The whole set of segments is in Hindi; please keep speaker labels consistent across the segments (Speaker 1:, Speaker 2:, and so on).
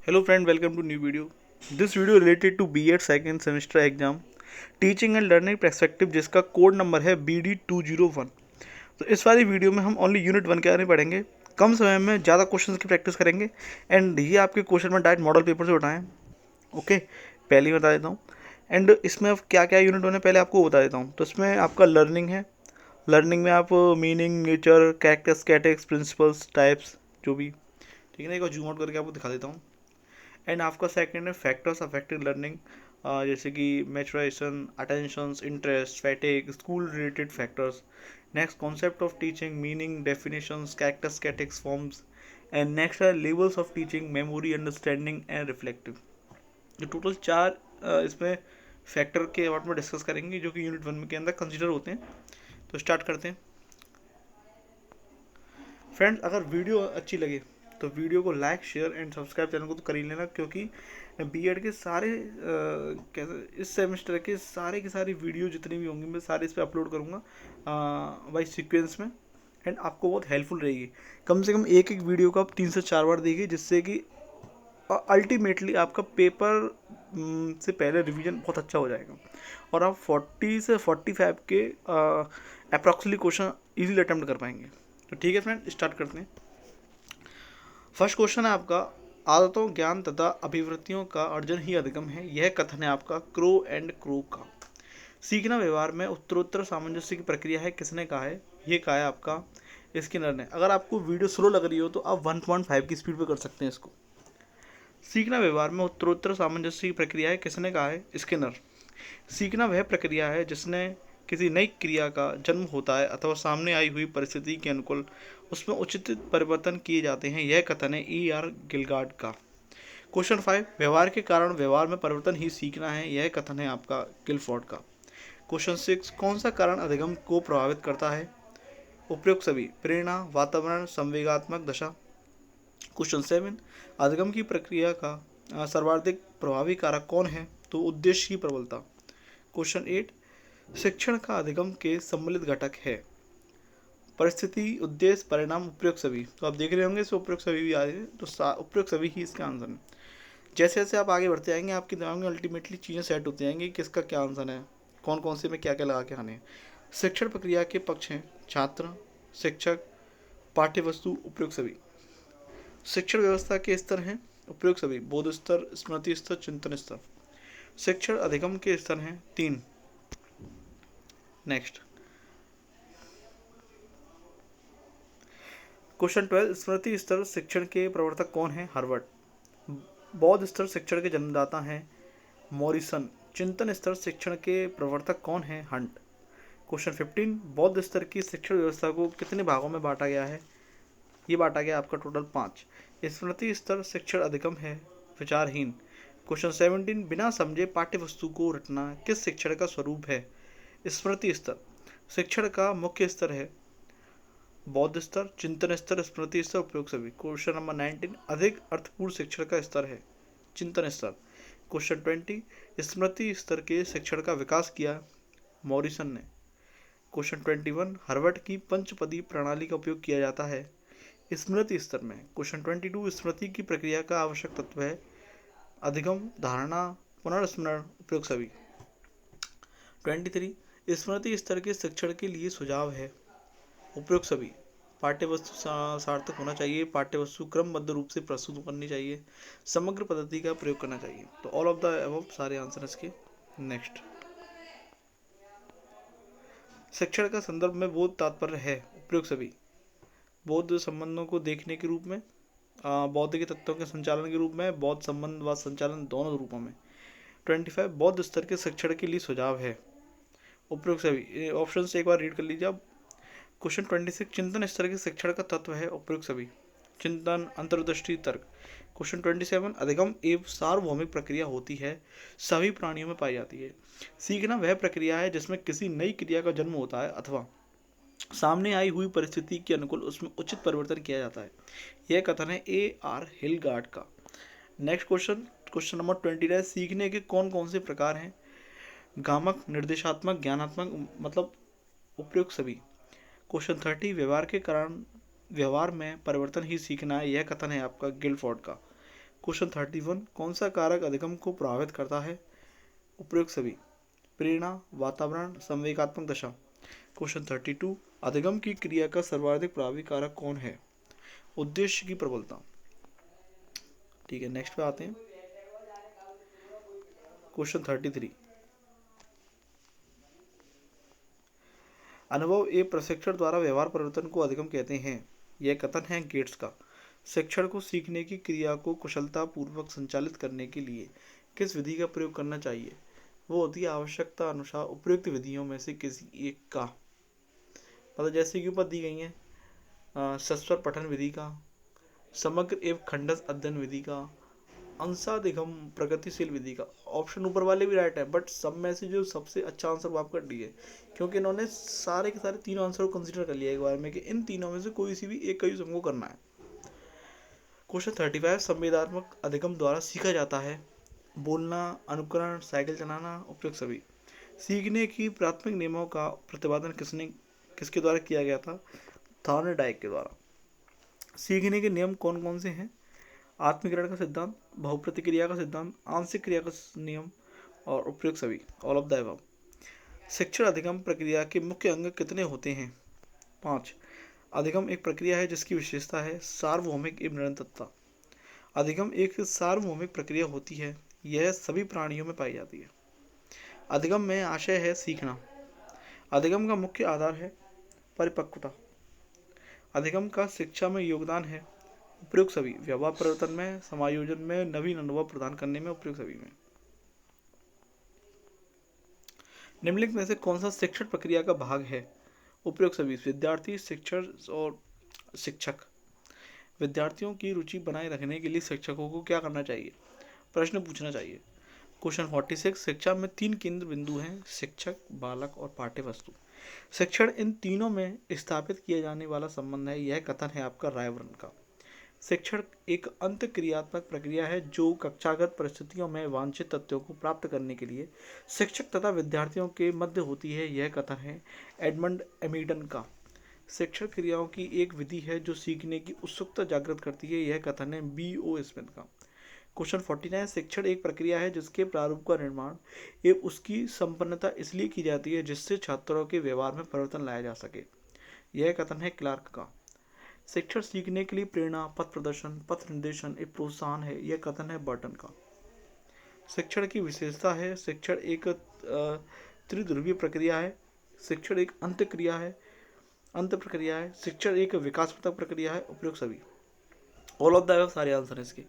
Speaker 1: Hello friend, welcome to new video. This video related to B.Ed second semester exam teaching and learning perspective जिसका कोड नंबर है BD201। तो इस वाली वीडियो में हम ओनली यूनिट 1 के बारे में पढ़ेंगे। कम समय में ज़्यादा क्वेश्चंस की प्रैक्टिस करेंगे एंड ये आपके क्वेश्चन में डायरेक्ट मॉडल पेपर से उठाएं। ओके, पहले ही बता देता हूँ। एंड इसमें अब क्या क्या यूनिट 1 है पहले आपको बता देता हूँ। तो इसमें आपका लर्निंग है। लर्निंग में आप मीनिंग, नेचर, कैरेक्टर्स, कैटेक्स, प्रिंसिपल्स, टाइप्स जो भी, ठीक है ना। एक बार जूम आउट करके आपको दिखा देता हूँ। एंड आपका सेकंड है फैक्टर्स अफेक्टिंग लर्निंग, जैसे कि maturation, attentions, interest, fatigue, school related factors. Next concept of teaching, meaning, definitions, characters, कैटेक्स, फॉर्म्स। एंड नेक्स्ट है levels of teaching, memory, understanding and reflective. ये टोटल चार इसमें फैक्टर के बारे में डिस्कस करेंगे जो कि यूनिट 1 के अंदर कंसिडर होते हैं। तो स्टार्ट करते हैं फ्रेंड्स। अगर वीडियो अच्छी लगे तो वीडियो को like, share and subscribe channel को तो कर ही लेना, क्योंकि बीएड के सारे कैसे इस सेमेस्टर के सारे की सारी वीडियो जितनी भी होंगी मैं सारे इस पर अपलोड करूँगा बाई सीक्वेंस में। एंड आपको बहुत हेल्पफुल रहेगी। कम से कम एक एक वीडियो को आप 3 से 4 बार देखिए, जिससे कि अल्टीमेटली आपका पेपर से पहले रिवीजन बहुत अच्छा हो जाएगा और आप 40 से 45 के अप्रॉक्सीमेटली क्वेश्चन इजीली अटेम्प्ट कर पाएंगे। तो ठीक है फ्रेंड, स्टार्ट करते हैं। फर्स्ट क्वेश्चन है आपका, आदतों, ज्ञान तथा अभिवृत्तियों का अर्जन ही अधिगम है, यह कथन है आपका क्रो एंड क्रो का। सीखना व्यवहार में उत्तरोत्तर सामंजस्य की प्रक्रिया है, किसने कहा है? ये कहा है आपका स्किनर ने। अगर आपको वीडियो स्लो लग रही हो तो आप 1.5 की स्पीड पे कर सकते हैं इसको। सीखना व्यवहार में उत्तरोत्तर सामंजस्य की प्रक्रिया है, किसने कहा है? स्किनर। सीखना वह प्रक्रिया है जिसने किसी नई क्रिया का जन्म होता है अथवा सामने आई हुई परिस्थिति के अनुकूल उसमें उचित परिवर्तन किए जाते हैं, यह कथन है E.R. गिलगार्ड का। क्वेश्चन 5, व्यवहार के कारण व्यवहार में परिवर्तन ही सीखना है, यह कथन है आपका गिलफोर्ड का। क्वेश्चन 6, कौन सा कारण अधिगम को प्रभावित करता है? उपयुक्त सभी, प्रेरणा, वातावरण, संवेगात्मक दशा। क्वेश्चन 7, अधिगम की प्रक्रिया का सर्वाधिक प्रभावी कारक कौन है? तो उद्देश्य की प्रबलता। क्वेश्चन 8, शिक्षण का अधिगम के सम्मिलित घटक है। परिस्थिति, उद्देश्य, परिणाम, उपयुक्त सभी। तो आप देख रहे होंगे इसमें उपयुक्त सभी भी आ रहे हैं, तो उपयुक्त सभी ही इसका आंसर है। जैसे जैसे आप आगे बढ़ते जाएंगे आपके दिमाग में अल्टीमेटली चीज़ें सेट होती जाएंगी कि किसका क्या आंसर है, कौन कौन से में क्या क्या लगा के आने हैं। शिक्षण प्रक्रिया के पक्ष हैं छात्र, शिक्षक, पाठ्यवस्तु, उपयुक्त सभी। शिक्षण व्यवस्था के स्तर हैं उपयुक्त सभी, बोध स्तर, स्मृति स्तर, चिंतन स्तर। शिक्षण अधिगम के स्तर हैं 3। नेक्स्ट क्वेश्चन 12, स्मृति स्तर शिक्षण के प्रवर्तक कौन है? हार्वर्ड। बौद्ध स्तर शिक्षण के जन्मदाता हैं मॉरिसन। चिंतन स्तर शिक्षण के प्रवर्तक कौन है? हंट। क्वेश्चन 15, बौद्ध स्तर की शिक्षण व्यवस्था को कितने भागों में बांटा गया है? ये बांटा गया आपका टोटल 5। स्मृति स्तर शिक्षण अधिगम है विचारहीन। क्वेश्चन 17, बिना समझे पाठ्य वस्तु को रटना किस शिक्षण का स्वरूप है? स्मृति स्तर शिक्षण का मुख्य स्तर है बौद्ध स्तर, चिंतन स्तर, स्मृति स्तर, उपयोग सभी। क्वेश्चन नंबर 19, अधिक अर्थपूर्ण शिक्षण का स्तर है चिंतन स्तर। क्वेश्चन 20, स्मृति स्तर के शिक्षण का विकास किया मॉरिसन ने। क्वेश्चन 21, हार्वर्ड की पंचपदी प्रणाली का उपयोग किया जाता है स्मृति स्तर में। क्वेश्चन 22, स्मृति की प्रक्रिया का आवश्यक तत्व है अधिगम, धारणा, पुनर्स्मरण, उपयोग सभी। 23, स्मृति स्तर के शिक्षण के लिए सुझाव है उपयुक्त सभी। पाठ्यवस्तु सार्थक होना चाहिए, पाठ्यवस्तु क्रमबद्ध रूप से प्रस्तुत करनी चाहिए, समग्र पद्धति का प्रयोग करना चाहिए। तो ऑल ऑफ द अबव सारे आंसर इसके। नेक्स्ट, शिक्षण का संदर्भ में बोध तात्पर्य है उपयुक्त सभी। बौद्ध संबंधों को देखने के रूप में, बौद्ध के तत्वों के संचालन के रूप में, बौद्ध संबंध व संचालन दोनों रूपों में। 25, बौद्ध स्तर के शिक्षण के लिए सुझाव है उपयुक्त सभी। ऑप्शन एक बार रीड कर लीजिए आप। क्वेश्चन 26, चिंतन स्तर के शिक्षण का तत्व है उपयुक्त सभी। चिंतन, अंतर्दृष्टि, तर्क। क्वेश्चन 27, अधिगम एवं सार्वभौमिक प्रक्रिया होती है, सभी प्राणियों में पाई जाती है। सीखना वह प्रक्रिया है जिसमें किसी नई क्रिया का जन्म होता है अथवा सामने आई हुई परिस्थिति के अनुकूल उसमें उचित परिवर्तन किया जाता है, यह कथन है A.R. हिलगार्ड का। नेक्स्ट क्वेश्चन, क्वेश्चन नंबर 29, सीखने के कौन कौन से प्रकार हैं? गामक, निर्देशात्मक, ज्ञानात्मक, मतलब उपयुक्त सभी। क्वेश्चन 30, व्यवहार के कारण व्यवहार में परिवर्तन ही सीखना है, यह कथन है आपका गिलफोर्ड का। क्वेश्चन 31, कौन सा कारक अधिगम को प्रभावित करता है? उपयुक्त सभी। प्रेरणा, वातावरण, संवेगात्मक दशा। क्वेश्चन 32, अधिगम की क्रिया का सर्वाधिक प्रभावी कारक कौन है? उद्देश्य की प्रबलता। ठीक है, नेक्स्ट पे आते हैं। क्वेश्चन 33, अनुभव एवं प्रशिक्षण द्वारा व्यवहार परिवर्तन को अधिगम कहते हैं। यह कथन है गेट्स का। शिक्षण को सीखने की क्रिया को कुशलता पूर्वक संचालित करने के लिए किस विधि का प्रयोग करना चाहिए? वो होती है आवश्यकता अनुसार उपयुक्त विधियों में से किसी एक का। मतलब जैसे कि ऊपर दी गई है, सस्वर पठन विधि का, समग्र एवं खंडस अध्ययन विधि का, अंशाधिगम प्रगतिशील विधि का। ऑप्शन ऊपर वाले भी राइट है, बट सब में से जो सबसे अच्छा आंसर वो आपका डी है, क्योंकि इन्होंने सारे के सारे तीनों आंसर को कंसिडर कर लिया एक बार में कि इन तीनों में से कोई सी भी एक का यूज हमको करना है। क्वेश्चन 35, संवेदनात्मक अधिगम द्वारा सीखा जाता है। बोलना, अनुकरण, साइकिल चलाना, उपयुक्त सभी। सीखने की प्राथमिक नियमों का प्रतिपादन किसके द्वारा किया गया था? थॉर्नडाइक के द्वारा। सीखने के नियम कौन कौन से हैं? आत्मीकरण का सिद्धांत, बहुप्रतिक्रिया का सिद्धांत, आंशिक क्रिया का नियम और उपयुक्त सभी, ऑल ऑफ द अबव। शिक्षण अधिगम प्रक्रिया के मुख्य अंग कितने होते हैं? 5। अधिगम एक प्रक्रिया है जिसकी विशेषता है सार्वभौमिक एवं निरंतरता। अधिगम एक सार्वभौमिक प्रक्रिया होती है, यह सभी प्राणियों में पाई जाती है। अधिगम में आशय है सीखना। अधिगम का मुख्य आधार है परिपक्वता। अधिगम का शिक्षा में योगदान है उपयुक्त सभी, व्यवहार परिवर्तन में, समायोजन में, नवीन अनुभव प्रदान करने में, उपयुक्त सभी में। निम्नलिखित में से कौन सा शिक्षण प्रक्रिया का भाग है? उपयुक्त सभी, विद्यार्थी, शिक्षण और शिक्षक। विद्यार्थियों की रुचि बनाए रखने के लिए शिक्षकों को क्या करना चाहिए? प्रश्न पूछना चाहिए। क्वेश्चन 46, शिक्षा में 3 केंद्र बिंदु हैं, शिक्षक, बालक और पाठ्य वस्तु। शिक्षण इन तीनों में स्थापित किया जाने वाला संबंध है, यह कथन है आपका रायबर्न का। शिक्षण एक अंत क्रियात्मक प्रक्रिया है जो कक्षागत परिस्थितियों में वांछित तथ्यों को प्राप्त करने के लिए शिक्षक तथा विद्यार्थियों के मध्य होती है, यह कथन है एडमंड एमिडन का। शिक्षण क्रियाओं की एक विधि है जो सीखने की उत्सुकता जागृत करती है, यह कथन है B.O. स्मिथ का। क्वेश्चन 49, शिक्षण एक प्रक्रिया है जिसके प्रारूप का निर्माण एवं उसकी संपन्नता इसलिए की जाती है जिससे छात्रों के व्यवहार में परिवर्तन लाया जा सके, यह कथन है क्लार्क का। शिक्षण सीखने के लिए प्रेरणा, पथ प्रदर्शन, पथ निर्देशन एक प्रोत्साहन है, यह कथन है बर्टन का। शिक्षण की विशेषता है शिक्षण एक त्रिध्रुवीय प्रक्रिया है, शिक्षण एक अंत प्रक्रिया है, शिक्षण एक विकासात्मक प्रक्रिया है, उपयुक्त सभी, ऑल ऑफ द सारे आंसर है इसके।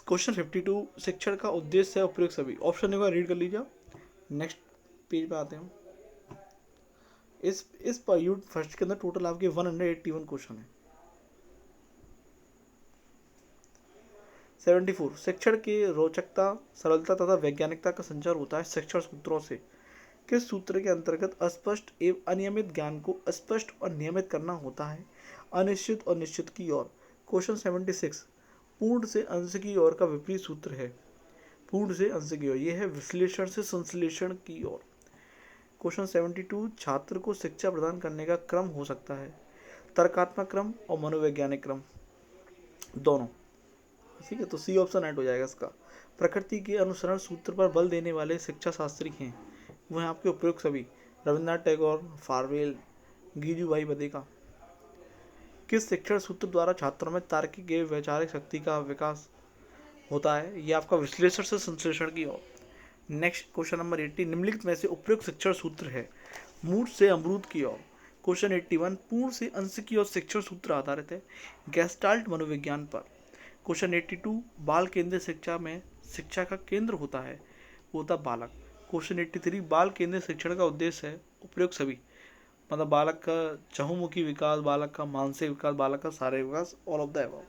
Speaker 1: क्वेश्चन 52, शिक्षण का उद्देश्य है, उपयुक्त सभी। ऑप्शन एक बार रीड कर लीजिए। नेक्स्ट पेज पे आते हैं। इस पर यूनिट फर्स्ट के अंदर टोटल आपके 181 क्वेश्चन है। 74, शिक्षण की रोचकता, सरलता तथा वैज्ञानिकता का संचार होता है शिक्षण सूत्रों से। किस सूत्र के अंतर्गत अस्पष्ट एवं अनियमित ज्ञान को स्पष्ट और नियमित करना होता है? अनिश्चित और निश्चित की ओर। क्वेश्चन 76, पूर्ण से अंश की ओर का विपरीत सूत्र है? पूर्ण से अंश की ओर, यह है विश्लेषण से संश्लेषण की ओर। क्वेश्चन 72, छात्र को शिक्षा प्रदान करने का क्रम हो सकता है तर्कात्मक क्रम और मनोवैज्ञानिक क्रम, दोनों। ठीक है, तो सी ऑप्शन राइट हो जाएगा इसका। प्रकृति के अनुसरण सूत्र पर बल देने वाले शिक्षा शास्त्री हैं, वो हैं आपके उपयुक्त सभी, रविन्द्रनाथ टैगोर, फारवेल, गीजूभाई बदेका। किस शिक्षण सूत्र द्वारा छात्रों में तार्किक एवं वैचारिक शक्ति का विकास होता है? ये आपका विश्लेषण से संश्लेषण की ओर। नेक्स्ट क्वेश्चन नंबर 80, निम्नलिखित में से उपयुक्त शिक्षण सूत्र है? मूठ से अमरूद की ओर। क्वेश्चन 81, पूर्ण से अंश की ओर शिक्षण सूत्र आधारित है गेस्टाल्ट मनोविज्ञान पर। क्वेश्चन 82, बाल केंद्रित शिक्षा में शिक्षा का केंद्र होता है, वो होता बालक। क्वेश्चन 83, बाल केंद्रित शिक्षण का उद्देश्य है? उपयुक्त सभी, मतलब बालक का चहुमुखी विकास, बालक का मानसिक विकास, बालक का शारीरिक विकास, all of the above.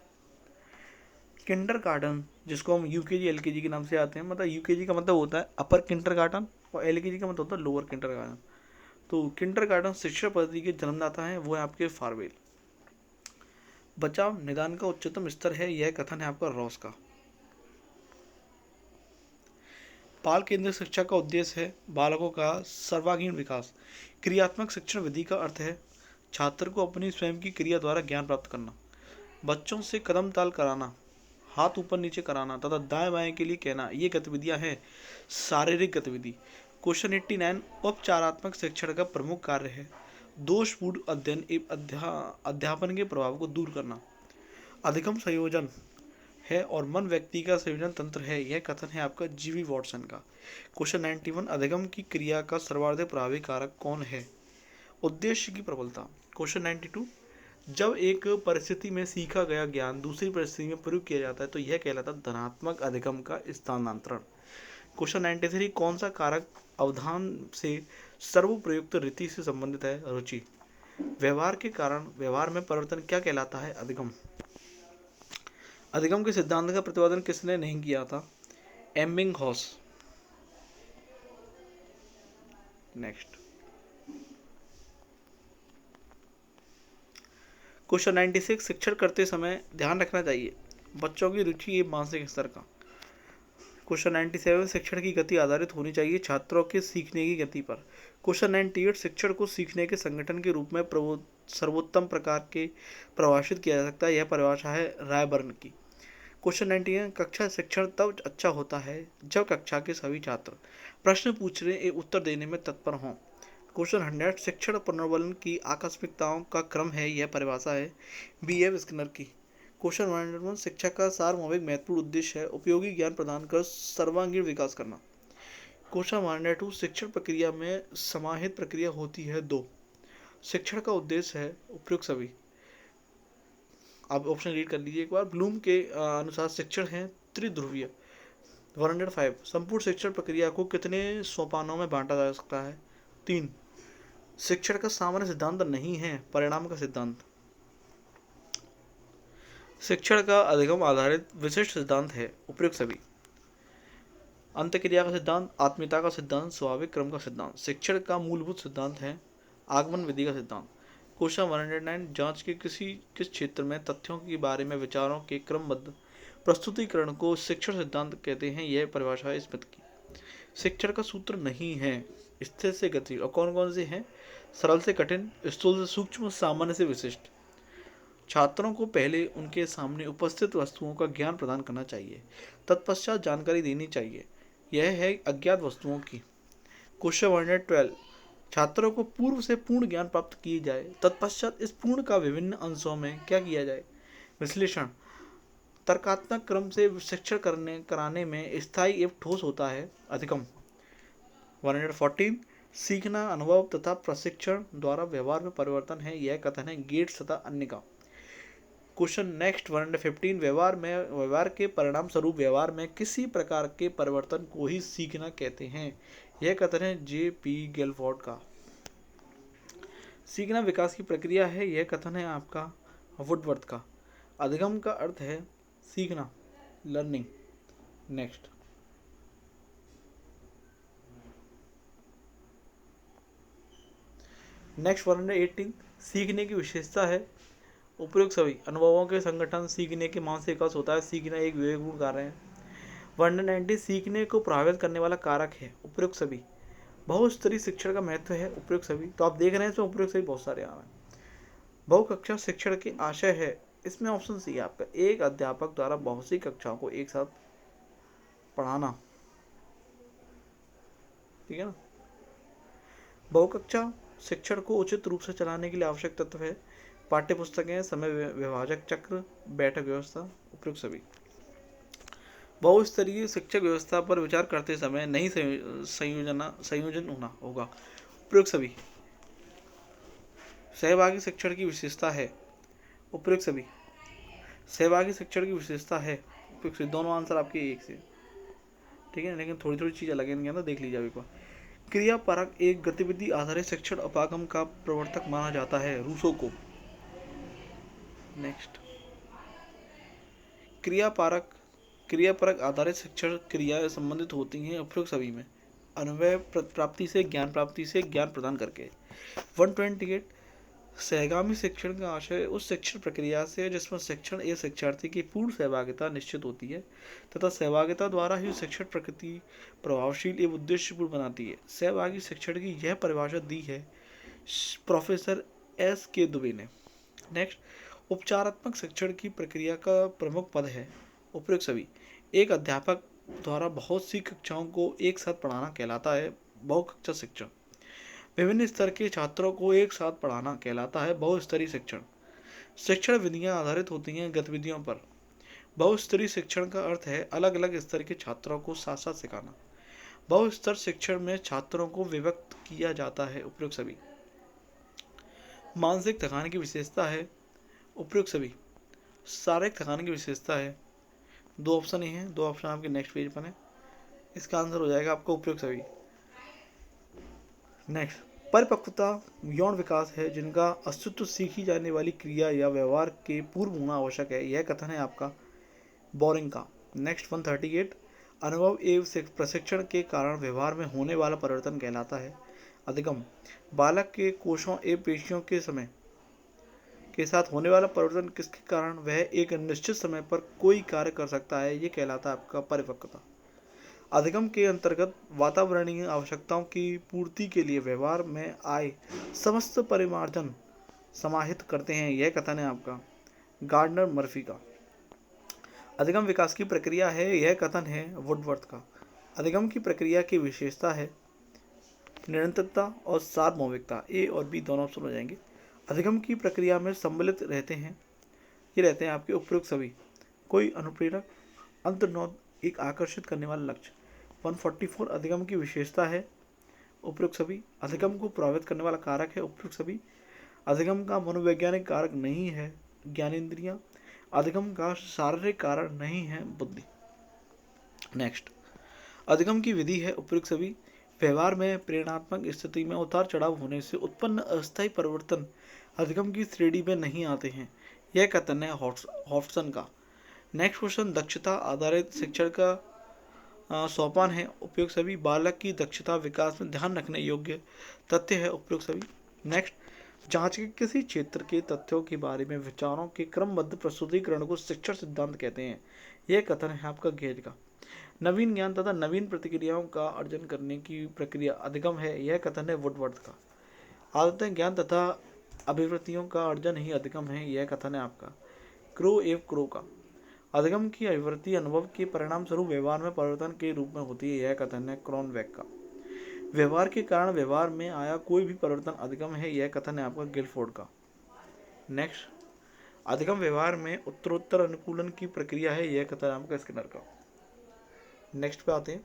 Speaker 1: Kindergarten, जिसको हम यूकेजी एलकेजी के नाम से आते हैं, मतलब यूकेजी का मतलब होता है अपर किंडरगार्टन और एलकेजी का मतलब होता है लोअर किंडरगार्टन। तो किंडरगार्टन शिक्षा पद्धति के जन्मदाता हैं, वो है आपके फारवेल। बचाव निदान का उच्चतम स्तर है, यह कथन है आपका रॉस का। बाल केंद्रित शिक्षा का उद्देश्य है बालकों का सर्वांगीण विकास। क्रियात्मक शिक्षण विधि का अर्थ है छात्र को अपनी स्वयं की क्रिया द्वारा ज्ञान प्राप्त करना। बच्चों से कदम ताल कराना, हाथ ऊपर नीचे कराना तथा दाएं बाएं के लिए कहना, ये गतिविधियां हैं शारीरिक गतिविधि। क्वेश्चन 89 उपचारात्मक शिक्षण का प्रमुख कार्य है दोषपूर्ण अध्ययन एवं अध्यापन के प्रभाव को दूर करना। अधिगम संयोजन है और मन व्यक्ति का संयोजन तंत्र है, यह कथन है आपका जीवी वॉटसन का। क्वेश्चन 91 अधिगम की क्रिया का सर्वाधिक प्रभावी कारक कौन है? उद्देश्य की प्रबलता। क्वेश्चन 92 जब एक परिस्थिति में सीखा गया ज्ञान दूसरी परिस्थिति में प्रयोग किया जाता है तो यह कहलाता है धनात्मक अधिगम का स्थानांतरण। क्वेश्चन 93 कौन सा कारक अवधान से सर्वप्रयुक्त रीति से संबंधित है? रुचि। व्यवहार के कारण व्यवहार में परिवर्तन क्या कहलाता है? अधिगम। अधिगम के सिद्धांत का प्रतिपादन किसने नहीं किया था? एबिंगहॉस। नेक्स्ट क्वेश्चन 96 शिक्षण करते समय ध्यान रखना चाहिए बच्चों की रुचि एवं मानसिक स्तर का। क्वेश्चन 97 शिक्षण की गति आधारित होनी चाहिए छात्रों के सीखने की गति पर। क्वेश्चन 98 शिक्षण को सीखने के संगठन के रूप में सर्वोत्तम प्रकार के परिभाषित किया जा सकता है, यह परिभाषा है रायबर्न की। क्वेश्चन 99 कक्षा शिक्षण तब अच्छा होता है जब कक्षा के सभी छात्र प्रश्न पूछने एवं उत्तर देने में तत्पर हों। क्वेश्चन 100 शिक्षण पुनर्वलन की आकस्मिकताओं का क्रम है, यह परिभाषा है B.F. स्किनर की। क्वेश्चन 101 शिक्षा का सार्वभौमिक महत्वपूर्ण उद्देश्य है उपयोगी ज्ञान प्रदान कर सर्वांगीण विकास करना। क्वेश्चन 102 शिक्षण प्रक्रिया में समाहित प्रक्रिया होती है 2। शिक्षण का उद्देश्य है उपयुक्त सभी। आप ऑप्शन रीड कर लीजिए एक बार। ब्लूम के अनुसार शिक्षण है त्रिध्रुवीय। 105 संपूर्ण शिक्षण प्रक्रिया को कितने सोपानों में बांटा जा सकता है? 3। शिक्षण का सामान्य सिद्धांत नहीं है परिणाम का सिद्धांत। शिक्षण का अधिगम आधारित विशिष्ट सिद्धांत है उपयुक्त सभी। अंतक्रिया का सिद्धांत, आत्मीयता का सिद्धांत, स्वाभाविक क्रम का सिद्धांत। शिक्षण का मूलभूत सिद्धांत है आगमन विधि का सिद्धांत। क्वेश्चन 109 जांच के किस क्षेत्र में तथ्यों के बारे में विचारों के क्रमबद्ध प्रस्तुतिकरण को शिक्षण सिद्धांत कहते हैं, यह परिभाषा है स्मिथ की। शिक्षण का सूत्र नहीं है स्थिर से गति और कौन कौन से हैं? सरल से कठिन, स्थूल से सूक्ष्म, सामान्य से विशिष्ट। छात्रों को पहले उनके सामने उपस्थित वस्तुओं का ज्ञान प्रदान करना चाहिए, तत्पश्चात जानकारी देनी चाहिए, यह है अज्ञात वस्तुओं की। क्वेश्चन 112 छात्रों को पूर्व से पूर्ण ज्ञान प्राप्त किए जाए, तत्पश्चात इस पूर्ण का विभिन्न अंशों में क्या किया जाए? विश्लेषण। तर्कात्मक क्रम से शिक्षण कराने में स्थायी एवं ठोस होता है अधिगम। 114 सीखना अनुभव तथा प्रशिक्षण द्वारा व्यवहार में परिवर्तन है, यह कथन है गेट्स तथा अन्य का। क्वेश्चन नेक्स्ट 115 व्यवहार के परिणाम स्वरूप व्यवहार में किसी प्रकार के परिवर्तन को ही सीखना कहते हैं, यह कथन है J.P. गेलफोर्ड का। सीखना विकास की प्रक्रिया है, यह कथन है आपका वुडवर्थ का। अधिगम का अर्थ है सीखना, लर्निंग। नेक्स्ट नेक्स्ट 118 सीखने की विशेषता है उपयुक्त सभी। अनुभवों के संगठन सीखने के मानसिक विकास होता है, सीखना एक विवेकपूर्ण कार्य है। 190 सीखने को प्रभावित करने वाला कारक है उपयुक्त सभी। बहुस्तरीय शिक्षण का महत्व है उपयुक्त सभी। तो आप देख रहे हैं इसमें उपयुक्त सभी बहुत सारे आ रहे हैं। बहुकक्षा शिक्षण के आशय है, इसमें ऑप्शन सी है आपका एक अध्यापक द्वारा बहुत सी कक्षाओं को एक साथ पढ़ाना, ठीक है ना। बहुकक्षा शिक्षण को उचित रूप से चलाने के लिए आवश्यक तत्व है पाठ्य पुस्तकें, समय विभाजक चक्र, बैठक व्यवस्था, उपयुक्त सभी। बहुस्तरीय शिक्षक व्यवस्था पर विचार करते समय नई संयोजन होना होगा, उपयुक्त सभी। सहभागी शिक्षण की विशेषता है उपयुक्त सभी। सहभागी शिक्षण की विशेषता है उपयुक्त सभी। दोनों आंसर आपके एक से, ठीक है, लेकिन थोड़ी थोड़ी चीज़ अलग है इनके अंदर, देख लीजिए एक बार। क्रियापरक एक गतिविधि आधारित शिक्षण उपागम का प्रवर्तक माना जाता है रूसो को। नेक्स्ट क्रियापरक आधारित शिक्षण क्रिया संबंधित होती हैं उपयुक्त सभी में अनुभव प्राप्ति से ज्ञान प्रदान करके। 128 सहगामी शिक्षण का आशय उस शिक्षण प्रक्रिया से जिसमें शिक्षण एवं शिक्षार्थी की पूर्ण सहभागिता निश्चित होती है तथा सहभागिता द्वारा ही शिक्षण प्रकृति प्रभावशील एवं उद्देश्यपूर्ण बनाती है। सहभागी शिक्षण की यह परिभाषा दी है प्रोफेसर S.K. दुबे ने। नेक्स्ट उपचारात्मक शिक्षण की प्रक्रिया का प्रमुख पद है उपयुक्त सभी। एक अध्यापक द्वारा बहुत सी कक्षाओं को एक साथ पढ़ाना कहलाता है बहुकक्षा शिक्षण। विभिन्न स्तर के छात्रों को एक साथ पढ़ाना कहलाता है बहुस्तरीय शिक्षण। शिक्षण विधियां आधारित होती हैं गतिविधियों पर। बहुस्तरीय शिक्षण का अर्थ है अलग अलग स्तर के छात्रों को साथ साथ सिखाना। बहुस्तर शिक्षण में छात्रों को विभक्त किया जाता है उपयुक्त सभी। मानसिक थकान की विशेषता है उपयुक्त सभी। शारीरिक थकान की विशेषता है। दो ऑप्शन ही हैं, दो ऑप्शन आपके नेक्स्ट पेज पर है। इसका आंसर हो जाएगा आपका उपयुक्त सभी। नेक्स्ट, परिपक्वता यौन विकास है जिनका अस्तित्व सीखी जाने वाली क्रिया या व्यवहार के पूर्व होना आवश्यक है। यह कथन है आपका बोरिंग का। नेक्स्ट 138, अनुभव एवं प्रशिक्षण के कारण व्यवहार में होने वाला परिवर्तन कहलाता है अधिगम। बालक के कोषों एवं पेशियों के समय के साथ होने वाला परिवर्तन किसके कारण वह एक निश्चित समय पर कोई कार्य कर सकता है, ये कहलाता है आपका परिपक्वता। अधिगम के अंतर्गत वातावरणीय आवश्यकताओं की पूर्ति के लिए व्यवहार में आए समस्त परिमार्जन समाहित करते हैं, यह कथन है आपका गार्डनर मर्फी का। अधिगम विकास की प्रक्रिया है, यह कथन है वुडवर्थ का। अधिगम की प्रक्रिया की विशेषता है निरंतरता और सार्वभौमिकता। ए और बी दोनों ऑप्शन हो जाएंगे। अधिगम की प्रक्रिया में सम्मिलित रहते हैं, ये रहते हैं आपके उपयुक्त सभी। कोई अनुप्रेरक अंतर्नोद एक आकर्षित करने वाला लक्ष्य। 144, अधिगम की विशेषता है उपयुक्त सभी। अधिगम को प्रभावित करने वाला कारक है उपयुक्त सभी। अधिगम का मनोवैज्ञानिक कारक नहीं है ज्ञानेंद्रियां। अधिगम का शारीरिक कारण नहीं है बुद्धि। नेक्स्ट, अधिगम की विधि है उपयुक्त सभी। व्यवहार में प्रेरणात्मक स्थिति में उतार चढ़ाव होने से उत्पन्न अस्थायी परिवर्तन अधिगम की श्रेणी में नहीं आते हैं, यह कथन है हॉफसन का। नेक्स्ट क्वेश्चन, दक्षता आधारित शिक्षण का सोपान है उपयुक्त सभी। बालक की दक्षता विकास में ध्यान रखने योग्य तथ्य है उपयुक्त सभी। नेक्स्ट, जांच के किसी क्षेत्र के तथ्यों के बारे में विचारों के क्रमबद्ध प्रस्तुतिकरण को शिक्षण सिद्धांत कहते हैं, यह कथन है आपका गेज का। नवीन ज्ञान तथा नवीन प्रतिक्रियाओं का अर्जन करने की प्रक्रिया अधिगम है, यह कथन है वुडवर्थ का। आदतें ज्ञान तथा अभिवृत्तियों का अर्जन ही अधिगम है, यह कथन है आपका क्रो एव क्रो का। अधिगम की अभिवृत्ति अनुभव के परिणाम स्वरूप व्यवहार में परिवर्तन के रूप में होती है, यह कथन है क्रॉनवेक का। व्यवहार के कारण व्यवहार में आया कोई भी परिवर्तन अधिगम है, यह कथन है आपका गिलफोर्ड का। नेक्स्ट, अधिगम व्यवहार में उत्तरोत्तर अनुकूलन की प्रक्रिया है, यह कथन है आपका स्किनर का। नेक्स्ट पे आते हैं,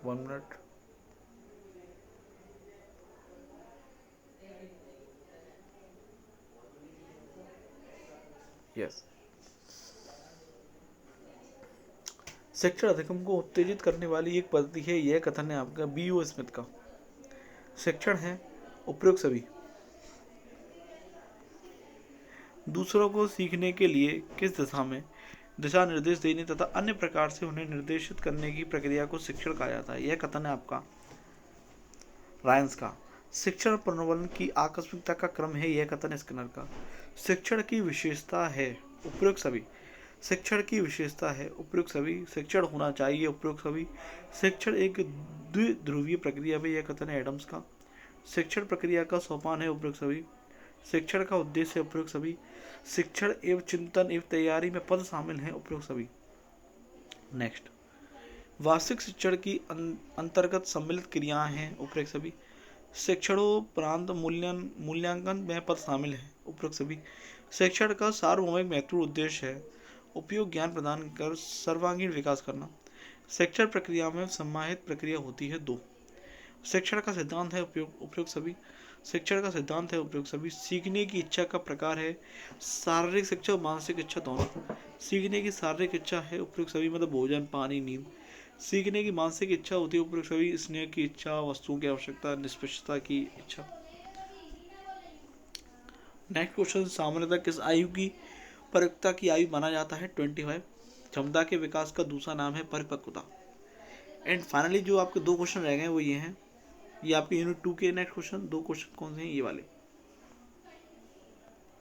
Speaker 1: वन मिनट। यस, शिक्षण अधिगम को उत्तेजित करने वाली एक पद्धति है, यह कथन है आपका B.O. स्मिथ का। शिक्षण है उपयुक्त सभी। दूसरों को सीखने के लिए किस दिशा में दिशा निर्देश देने तथा अन्य प्रकार से उन्हें निर्देशित करने की प्रक्रिया को शिक्षण कहा जाता है, यह कथन है आपका रायंस का। शिक्षण प्रलोभन की आकस्मिकता का क्रम है, यह कथन है स्किनर का। शिक्षण की विशेषता है उपयुक्त सभी। शिक्षण की विशेषता है उपयुक्त सभी। शिक्षण होना चाहिए उपयुक्त सभी। शिक्षण एक द्विध्रुवीय प्रक्रिया है, यह कथन है एडम्स का। शिक्षण प्रक्रिया का सोपान है उपयुक्त सभी। शिक्षण का उद्देश्य है उपयुक्त सभी। शिक्षण एवं चिंतन एवं तैयारी में पद शामिल हैं उपयुक्त सभी। नेक्स्ट, वास्तविक शिक्षण की अंतर्गत सम्मिलित क्रियाएं हैं उपयुक्त सभी। शिक्षणोपरांत मूल्यांकन में पद शामिल है उपयुक्त सभी। शिक्षण का सार्वभौमिक महत्वपूर्ण उद्देश्य है उपयोग ज्ञान प्रदान कर सर्वांगीण विकास करना। शिक्षण प्रक्रिया में समाहित प्रक्रिया होती है दो। शिक्षण का सिद्धांत है उपयुक्त सभी। शिक्षण का सिद्धांत है उपयुक्त सभी। सीखने की इच्छा का प्रकार है शारीरिक शिक्षा और मानसिक इच्छा दोनों। सीखने की शारीरिक इच्छा है उपयुक्त सभी, मतलब भोजन पानी नींद। सीखने की मानसिक इच्छा होती है उपयुक्त सभी, स्नेह की इच्छा, वस्तुओं की आवश्यकता, निष्पक्षता की इच्छा। नेक्स्ट क्वेश्चन, सामान्यतः किस आयु की परिपक्वता की आयु माना जाता है 25। क्षमता के विकास का दूसरा नाम है परिपक्वता। एंड फाइनली जो आपके दो क्वेश्चन रह गए वो ये हैं, ये आपके यूनिट 2 के नेक्स्ट क्वेश्चन। दो क्वेश्चन कौन से हैं, ये वाले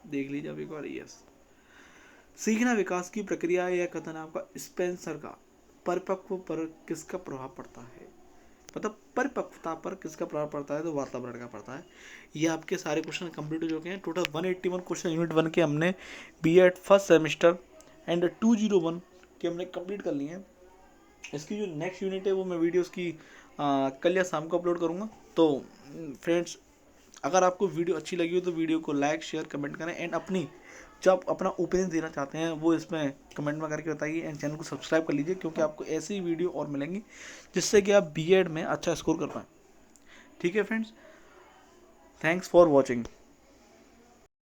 Speaker 1: देख लीजिए आप एक बार। यस, सीखना विकास की प्रक्रिया, यह कथन आपका स्पेंसर का। परिपक्व पर किसका प्रभाव पड़ता है। मतलब परिपक्वता पर किसका प्रभाव पड़ता है, तो वातावरण का पड़ता है। ये आपके सारे क्वेश्चन कंप्लीट हो चुके हैं। टोटल 181 क्वेश्चन यूनिट 1 के हमने बीएड फर्स्ट सेमेस्टर एंड 201 के हमने कंप्लीट कर लिए हैं। इसकी जो नेक्स्ट यूनिट है वो मैं वीडियोस की कल या शाम को अपलोड करूँगा। तो फ्रेंड्स, अगर आपको वीडियो अच्छी लगी हो तो वीडियो को लाइक शेयर कमेंट करें एंड अपनी जो आप अपना ओपिनियन देना चाहते हैं वो इसमें कमेंट में करके बताइए एंड चैनल को सब्सक्राइब कर लीजिए, क्योंकि आपको ऐसी वीडियो और मिलेंगी जिससे कि आप बीएड में अच्छा स्कोर कर पाएँ। ठीक है फ्रेंड्स, थैंक्स फॉर वॉचिंग।